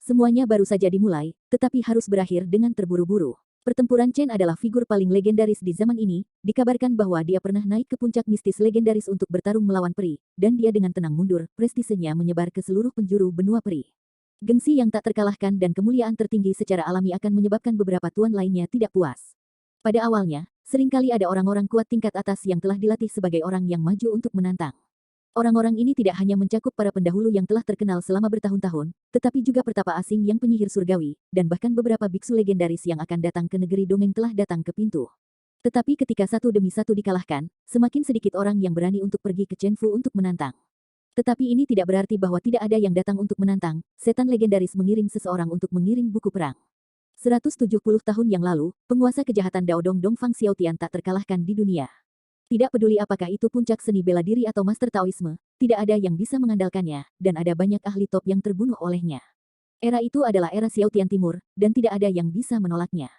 Semuanya baru saja dimulai, tetapi harus berakhir dengan terburu-buru. Pertempuran Chen adalah figur paling legendaris di zaman ini, dikabarkan bahwa dia pernah naik ke puncak mistis legendaris untuk bertarung melawan peri, dan dia dengan tenang mundur, prestisenya menyebar ke seluruh penjuru benua peri. Gengsi yang tak terkalahkan dan kemuliaan tertinggi secara alami akan menyebabkan beberapa tuan lainnya tidak puas. Pada awalnya, seringkali ada orang-orang kuat tingkat atas yang telah dilatih sebagai orang yang maju untuk menantang. Orang-orang ini tidak hanya mencakup para pendahulu yang telah terkenal selama bertahun-tahun, tetapi juga pertapa asing yang penyihir surgawi, dan bahkan beberapa biksu legendaris yang akan datang ke negeri dongeng telah datang ke pintu. Tetapi ketika satu demi satu dikalahkan, semakin sedikit orang yang berani untuk pergi ke Chenfu untuk menantang. Tetapi ini tidak berarti bahwa tidak ada yang datang untuk menantang. Setan legendaris mengirim seseorang untuk mengirim buku perang. 170 tahun yang lalu, penguasa kejahatan Daodong Dongfang Xiaotian tak terkalahkan di dunia. Tidak peduli apakah itu puncak seni bela diri atau master Taoisme, tidak ada yang bisa mengandalkannya, dan ada banyak ahli top yang terbunuh olehnya. Era itu adalah era Xiaotian Timur, dan tidak ada yang bisa menolaknya.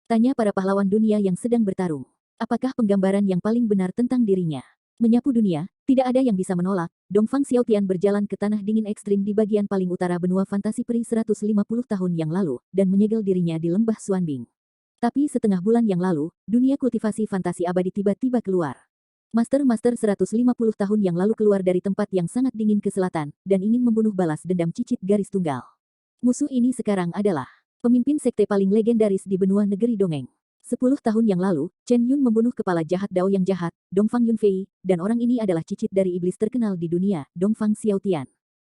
Tanya para pahlawan dunia yang sedang bertarung. Apakah penggambaran yang paling benar tentang dirinya? Menyapu dunia, tidak ada yang bisa menolak. Dongfang Xiaotian berjalan ke tanah dingin ekstrim di bagian paling utara benua fantasi peri 150 tahun yang lalu, dan menyegel dirinya di lembah Xuanbing. Tapi setengah bulan yang lalu, dunia kultivasi fantasi abadi tiba-tiba keluar. Master-master 150 tahun yang lalu keluar dari tempat yang sangat dingin ke selatan, dan ingin membunuh balas dendam cicit garis tunggal. Musuh ini sekarang adalah pemimpin sekte paling legendaris di benua negeri dongeng. 10 tahun yang lalu, Chen Yun membunuh kepala jahat Dao yang jahat, Dongfang Yunfei, dan orang ini adalah cicit dari iblis terkenal di dunia, Dongfang Xiaotian.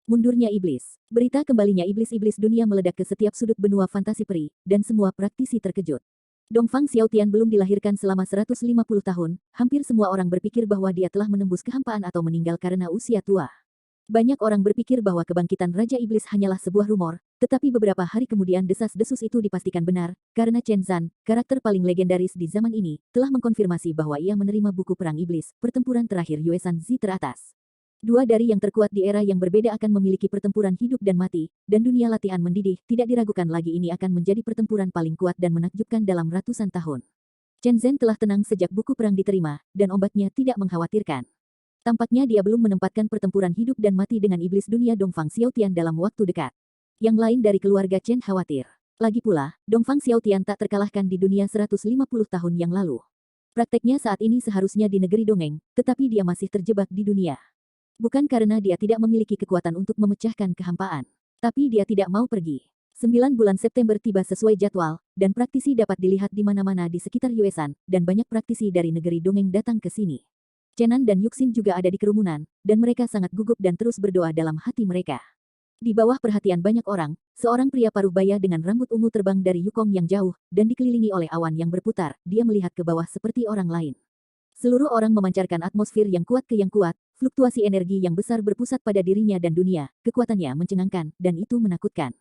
Mundurnya iblis. Berita kembalinya iblis-iblis dunia meledak ke setiap sudut benua fantasi peri, dan semua praktisi terkejut. Dongfang Xiaotian belum dilahirkan selama 150 tahun, hampir semua orang berpikir bahwa dia telah menembus kehampaan atau meninggal karena usia tua. Banyak orang berpikir bahwa kebangkitan Raja Iblis hanyalah sebuah rumor, tetapi beberapa hari kemudian desas-desus itu dipastikan benar, karena Chen Zan, karakter paling legendaris di zaman ini, telah mengkonfirmasi bahwa ia menerima buku perang iblis, pertempuran terakhir Yuesan Zi teratas. Dua dari yang terkuat di era yang berbeda akan memiliki pertempuran hidup dan mati, dan dunia latihan mendidih, tidak diragukan lagi ini akan menjadi pertempuran paling kuat dan menakjubkan dalam ratusan tahun. Chen Zhen telah tenang sejak buku perang diterima, dan ombaknya tidak mengkhawatirkan. Tampaknya dia belum menempatkan pertempuran hidup dan mati dengan iblis dunia Dongfang Xiaotian dalam waktu dekat. Yang lain dari keluarga Chen khawatir. Lagi pula, Dongfang Xiaotian tak terkalahkan di dunia 150 tahun yang lalu. Prakteknya saat ini seharusnya di negeri dongeng, tetapi dia masih terjebak di dunia. Bukan karena dia tidak memiliki kekuatan untuk memecahkan kehampaan. Tapi dia tidak mau pergi. 9 bulan September tiba sesuai jadwal, dan praktisi dapat dilihat di mana-mana di sekitar Yuesan, dan banyak praktisi dari negeri dongeng datang ke sini. Chenan dan Yuxin juga ada di kerumunan, dan mereka sangat gugup dan terus berdoa dalam hati mereka. Di bawah perhatian banyak orang, seorang pria paruh baya dengan rambut ungu terbang dari Yukong yang jauh, dan dikelilingi oleh awan yang berputar. Dia melihat ke bawah seperti orang lain. Seluruh orang memancarkan atmosfer yang kuat ke yang kuat, fluktuasi energi yang besar berpusat pada dirinya dan dunia, kekuatannya mencengangkan, dan itu menakutkan.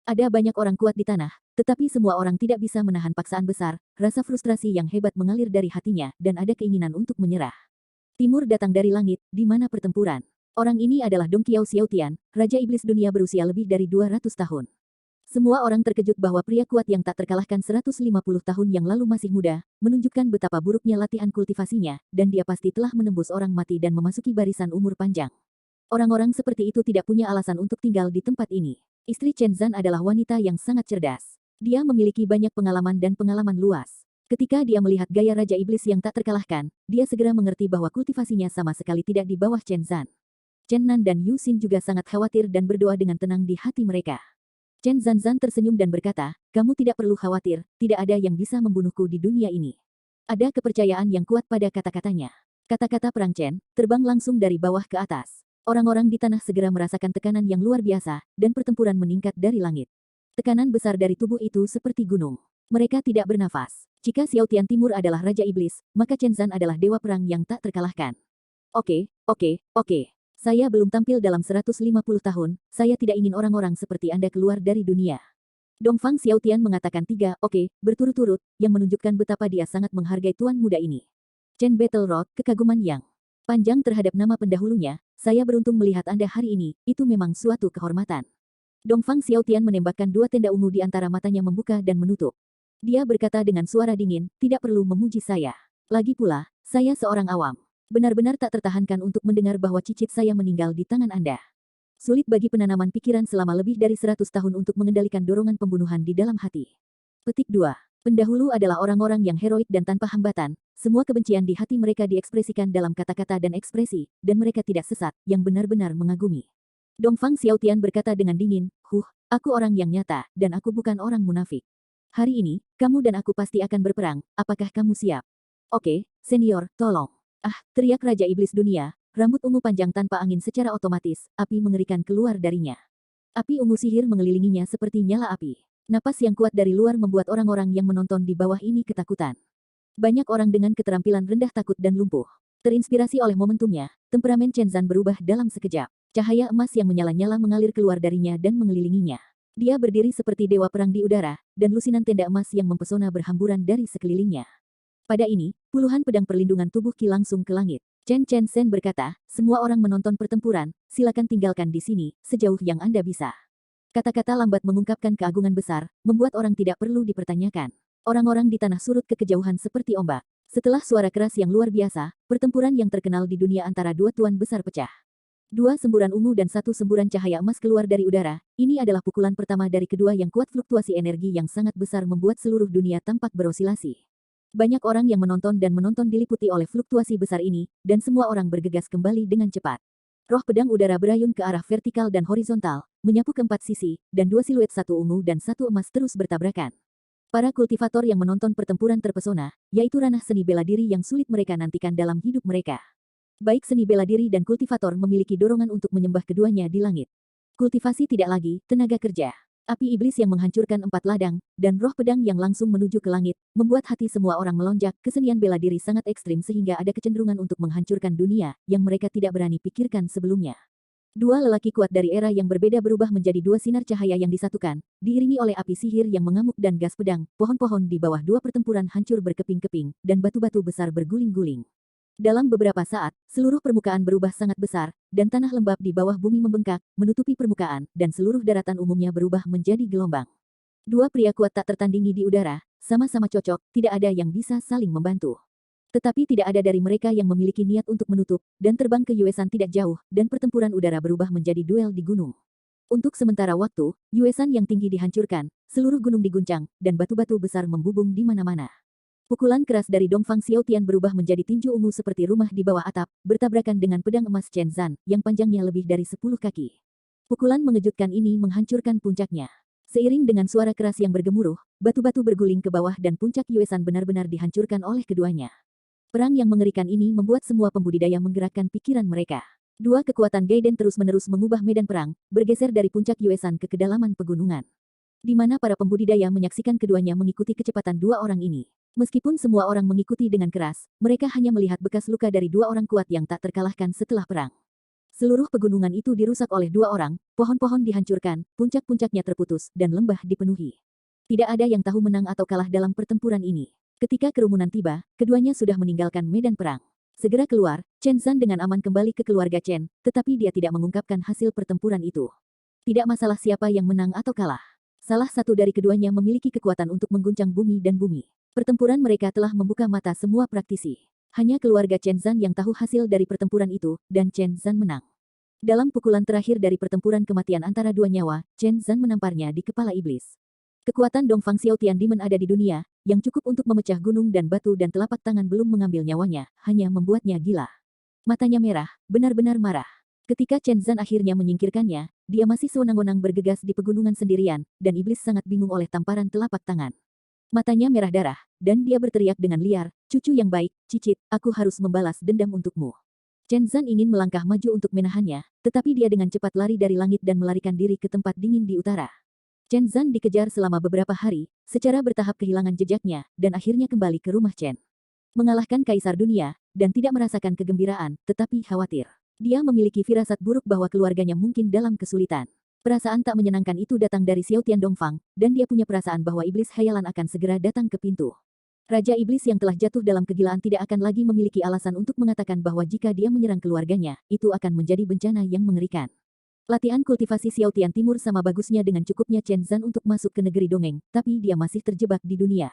Ada banyak orang kuat di tanah, tetapi semua orang tidak bisa menahan paksaan besar, rasa frustrasi yang hebat mengalir dari hatinya, dan ada keinginan untuk menyerah. Timur datang dari langit, di mana pertempuran. Orang ini adalah Dong Qiao Xiaotian, Raja Iblis Dunia berusia lebih dari 200 tahun. Semua orang terkejut bahwa pria kuat yang tak terkalahkan 150 tahun yang lalu masih muda, menunjukkan betapa buruknya latihan kultivasinya, dan dia pasti telah menembus orang mati dan memasuki barisan umur panjang. Orang-orang seperti itu tidak punya alasan untuk tinggal di tempat ini. Istri Chen Zan adalah wanita yang sangat cerdas. Dia memiliki banyak pengalaman dan pengalaman luas. Ketika dia melihat gaya Raja Iblis yang tak terkalahkan, dia segera mengerti bahwa kultivasinya sama sekali tidak di bawah Chen Zan. Chen Nan dan Yu Xin juga sangat khawatir dan berdoa dengan tenang di hati mereka. Chen Zanzan tersenyum dan berkata, kamu tidak perlu khawatir, tidak ada yang bisa membunuhku di dunia ini. Ada kepercayaan yang kuat pada kata-katanya. Kata-kata perang Chen, terbang langsung dari bawah ke atas. Orang-orang di tanah segera merasakan tekanan yang luar biasa, dan pertempuran meningkat dari langit. Tekanan besar dari tubuh itu seperti gunung. Mereka tidak bernafas. Jika Xiaotian Timur adalah Raja Iblis, maka Chen Zan adalah dewa perang yang tak terkalahkan. Oke. Saya belum tampil dalam 150 tahun, saya tidak ingin orang-orang seperti Anda keluar dari dunia. Dongfang Xiaotian mengatakan 3 oke berturut-turut, yang menunjukkan betapa dia sangat menghargai tuan muda ini. Chen Battle Rod, kekaguman yang panjang terhadap nama pendahulunya, saya beruntung melihat Anda hari ini, itu memang suatu kehormatan. Dongfang Xiaotian menembakkan 2 tenda ungu di antara matanya membuka dan menutup. Dia berkata dengan suara dingin, tidak perlu memuji saya. Lagi pula, saya seorang awam. Benar-benar tak tertahankan untuk mendengar bahwa cicit saya meninggal di tangan Anda. Sulit bagi penanaman pikiran selama lebih dari 100 tahun untuk mengendalikan dorongan pembunuhan di dalam hati. Petik 2. Pendahulu adalah orang-orang yang heroik dan tanpa hambatan, semua kebencian di hati mereka diekspresikan dalam kata-kata dan ekspresi, dan mereka tidak sesat, yang benar-benar mengagumi. Dongfang Xiaotian berkata dengan dingin, aku orang yang nyata, dan aku bukan orang munafik. Hari ini, kamu dan aku pasti akan berperang, apakah kamu siap? Oke, senior, tolong. Teriak Raja Iblis Dunia, rambut ungu panjang tanpa angin secara otomatis, api mengerikan keluar darinya. Api ungu sihir mengelilinginya seperti nyala api. Napas yang kuat dari luar membuat orang-orang yang menonton di bawah ini ketakutan. Banyak orang dengan keterampilan rendah takut dan lumpuh. Terinspirasi oleh momentumnya, temperamen Chen Zan berubah dalam sekejap. Cahaya emas yang menyala-nyala mengalir keluar darinya dan mengelilinginya. Dia berdiri seperti dewa perang di udara, dan lusinan tenda emas yang mempesona berhamburan dari sekelilingnya. Pada ini, puluhan pedang perlindungan tubuh Qi langsung ke langit. Chen Sen berkata, semua orang menonton pertempuran, silakan tinggalkan di sini, sejauh yang Anda bisa. Kata-kata lambat mengungkapkan keagungan besar, membuat orang tidak perlu dipertanyakan. Orang-orang di tanah surut ke kejauhan seperti ombak. Setelah suara keras yang luar biasa, pertempuran yang terkenal di dunia antara dua tuan besar pecah. 2 semburan ungu dan 1 semburan cahaya emas keluar dari udara, ini adalah pukulan pertama dari kedua yang kuat. Fluktuasi energi yang sangat besar membuat seluruh dunia tampak berosilasi. Banyak orang yang menonton diliputi oleh fluktuasi besar ini, dan semua orang bergegas kembali dengan cepat. Roh pedang udara berayun ke arah vertikal dan horizontal, menyapu ke 4 sisi, dan 2 siluet 1 ungu dan 1 emas terus bertabrakan. Para kultivator yang menonton pertempuran terpesona, yaitu ranah seni bela diri yang sulit mereka nantikan dalam hidup mereka. Baik seni bela diri dan kultivator memiliki dorongan untuk menyembah keduanya di langit. Kultivasi tidak lagi, tenaga kerja. Api iblis yang menghancurkan 4 ladang, dan roh pedang yang langsung menuju ke langit, membuat hati semua orang melonjak. Kesenian bela diri sangat ekstrim sehingga ada kecenderungan untuk menghancurkan dunia, yang mereka tidak berani pikirkan sebelumnya. 2 lelaki kuat dari era yang berbeda berubah menjadi 2 sinar cahaya yang disatukan, diiringi oleh api sihir yang mengamuk dan gas pedang. Pohon-pohon di bawah 2 pertempuran hancur berkeping-keping, dan batu-batu besar berguling-guling. Dalam beberapa saat, seluruh permukaan berubah sangat besar, dan tanah lembab di bawah bumi membengkak, menutupi permukaan, dan seluruh daratan umumnya berubah menjadi gelombang. 2 pria kuat tak tertandingi di udara, sama-sama cocok, tidak ada yang bisa saling membantu. Tetapi tidak ada dari mereka yang memiliki niat untuk menutup, dan terbang ke Yuesan tidak jauh, dan pertempuran udara berubah menjadi duel di gunung. Untuk sementara waktu, Yuesan yang tinggi dihancurkan, seluruh gunung diguncang, dan batu-batu besar membubung di mana-mana. Pukulan keras dari Dongfang Xiaotian berubah menjadi tinju ungu seperti rumah di bawah atap, bertabrakan dengan pedang emas Chen Zan, yang panjangnya lebih dari 10 kaki. Pukulan mengejutkan ini menghancurkan puncaknya. Seiring dengan suara keras yang bergemuruh, batu-batu berguling ke bawah dan puncak Yuesan benar-benar dihancurkan oleh keduanya. Perang yang mengerikan ini membuat semua pembudidaya menggerakkan pikiran mereka. Dua kekuatan Gaiden terus-menerus mengubah medan perang, bergeser dari puncak Yuesan ke kedalaman pegunungan. Di mana para pembudidaya menyaksikan keduanya mengikuti kecepatan dua orang ini. Meskipun semua orang mengikuti dengan keras, mereka hanya melihat bekas luka dari dua orang kuat yang tak terkalahkan setelah perang. Seluruh pegunungan itu dirusak oleh dua orang, pohon-pohon dihancurkan, puncak-puncaknya terputus, dan lembah dipenuhi. Tidak ada yang tahu menang atau kalah dalam pertempuran ini. Ketika kerumunan tiba, keduanya sudah meninggalkan medan perang. Segera keluar, Chen Zan dengan aman kembali ke keluarga Chen, tetapi dia tidak mengungkapkan hasil pertempuran itu. Tidak masalah siapa yang menang atau kalah. Salah satu dari keduanya memiliki kekuatan untuk mengguncang bumi dan bumi. Pertempuran mereka telah membuka mata semua praktisi. Hanya keluarga Chen Zan yang tahu hasil dari pertempuran itu, dan Chen Zan menang. Dalam pukulan terakhir dari pertempuran kematian antara dua nyawa, Chen Zan menamparnya di kepala iblis. Kekuatan Dongfang Xiaotian Demon ada di dunia, yang cukup untuk memecah gunung dan batu dan telapak tangan belum mengambil nyawanya, hanya membuatnya gila. Matanya merah, benar-benar marah. Ketika Chen Zan akhirnya menyingkirkannya, dia masih sewenang-wenang bergegas di pegunungan sendirian, dan iblis sangat bingung oleh tamparan telapak tangan. Matanya merah darah, dan dia berteriak dengan liar, "Cucu yang baik, cicit, aku harus membalas dendam untukmu." Chen Zan ingin melangkah maju untuk menahannya, tetapi dia dengan cepat lari dari langit dan melarikan diri ke tempat dingin di utara. Chen Zan dikejar selama beberapa hari, secara bertahap kehilangan jejaknya, dan akhirnya kembali ke rumah Chen. Mengalahkan Kaisar Dunia, dan tidak merasakan kegembiraan, tetapi khawatir. Dia memiliki firasat buruk bahwa keluarganya mungkin dalam kesulitan. Perasaan tak menyenangkan itu datang dari Xiaotian Dongfang, dan dia punya perasaan bahwa iblis khayalan akan segera datang ke pintu. Raja Iblis yang telah jatuh dalam kegilaan tidak akan lagi memiliki alasan untuk mengatakan bahwa jika dia menyerang keluarganya, itu akan menjadi bencana yang mengerikan. Latihan kultivasi Xiaotian Timur sama bagusnya dengan cukupnya Chen Zan untuk masuk ke negeri dongeng, tapi dia masih terjebak di dunia.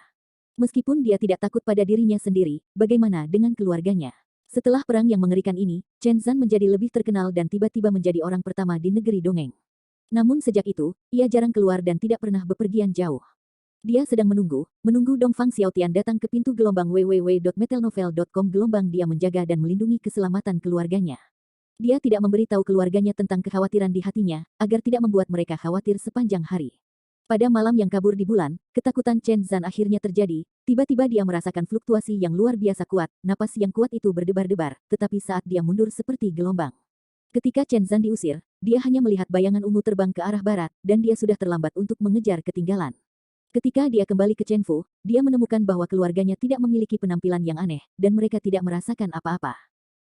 Meskipun dia tidak takut pada dirinya sendiri, bagaimana dengan keluarganya? Setelah perang yang mengerikan ini, Chen Zan menjadi lebih terkenal dan tiba-tiba menjadi orang pertama di negeri dongeng. Namun sejak itu, ia jarang keluar dan tidak pernah bepergian jauh. Dia sedang menunggu Dongfang Xiaotian datang ke pintu gelombang www.metelnovel.com. Gelombang dia menjaga dan melindungi keselamatan keluarganya. Dia tidak memberitahu keluarganya tentang kekhawatiran di hatinya, agar tidak membuat mereka khawatir sepanjang hari. Pada malam yang kabur di bulan, ketakutan Chen Zan akhirnya terjadi, tiba-tiba dia merasakan fluktuasi yang luar biasa kuat, napas yang kuat itu berdebar-debar, tetapi saat dia mundur seperti gelombang. Ketika Chen Zan diusir, dia hanya melihat bayangan ungu terbang ke arah barat, dan dia sudah terlambat untuk mengejar ketinggalan. Ketika dia kembali ke Chen Fu, dia menemukan bahwa keluarganya tidak memiliki penampilan yang aneh, dan mereka tidak merasakan apa-apa.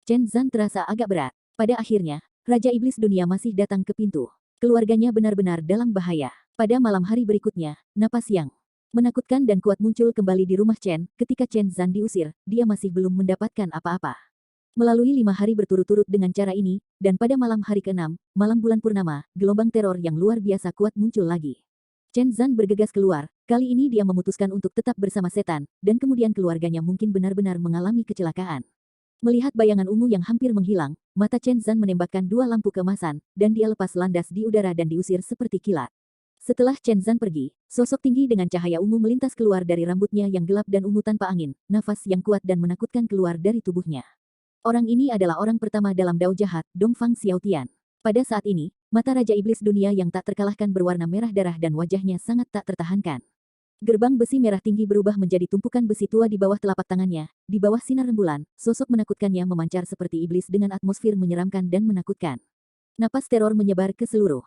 Chen Zan terasa agak berat. Pada akhirnya, Raja Iblis Dunia masih datang ke pintu. Keluarganya benar-benar dalam bahaya. Pada malam hari berikutnya, napas yang menakutkan dan kuat muncul kembali di rumah Chen. Ketika Chen Zan diusir, dia masih belum mendapatkan apa-apa. Melalui 5 hari berturut-turut dengan cara ini, dan pada malam hari ke-6, malam bulan purnama, gelombang teror yang luar biasa kuat muncul lagi. Chen Zan bergegas keluar, kali ini dia memutuskan untuk tetap bersama setan, dan kemudian keluarganya mungkin benar-benar mengalami kecelakaan. Melihat bayangan ungu yang hampir menghilang, mata Chen Zan menembakkan 2 lampu keemasan, dan dia lepas landas di udara dan diusir seperti kilat. Setelah Chen Zan pergi, sosok tinggi dengan cahaya ungu melintas keluar dari rambutnya yang gelap dan ungu tanpa angin, nafas yang kuat dan menakutkan keluar dari tubuhnya. Orang ini adalah orang pertama dalam dao jahat, Dongfang Xiaotian. Pada saat ini, mata Raja Iblis Dunia yang tak terkalahkan berwarna merah darah dan wajahnya sangat tak tertahankan. Gerbang besi merah tinggi berubah menjadi tumpukan besi tua di bawah telapak tangannya. Di bawah sinar rembulan, sosok menakutkannya memancar seperti iblis dengan atmosfer menyeramkan dan menakutkan. Napas teror menyebar ke seluruh